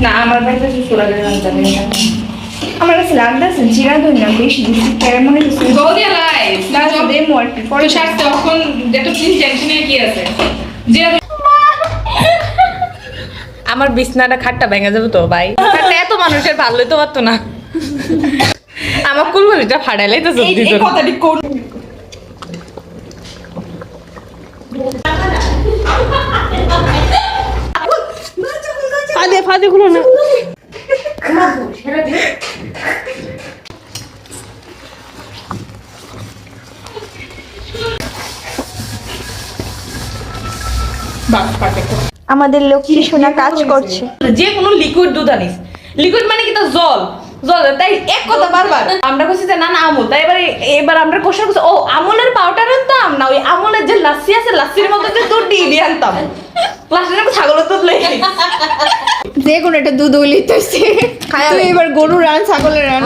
না আমার কাছে ছোড়া গেলে জানি না আমার কাছে লাগতেছে জিরা ধনিয়া বেশি দিচ্ছি কেমন হচ্ছে বৌদি লাই না দে মোর পরে শাক তখন যেটা প্লিজ টেনশনে কি আছে যে আমার বিছনাটা খাটটা ভেঙে যাবে তো ভাই খাটটা এত মানুষের ভালোই তো পারতো না আমার কুলকুলিটা ফাটাইলাই তো সত্যি এই কথাটি কোন ফাদে গুলো না আমাদের লক্ষ্মী সোনা কাজ করছে যে কোনো লিকুইড দুধ আনিস লিকুইড মানে কি তো জল জল তাই এক কথা বারবার আমরা কইছি যে না না আমুল তাই এবার আমরা কোশ্চেন করছি ও আমুলের পাউডার আনতাম না ওই আমুলের যে লাসি আছে লাসির মতো যে দুধ দিয়ে আনতাম লাসির মতো ছাগলের দুধ লই যে কোনো একটা দুধ উলিতেছে তুই এবার গরু রান ছাগলের রান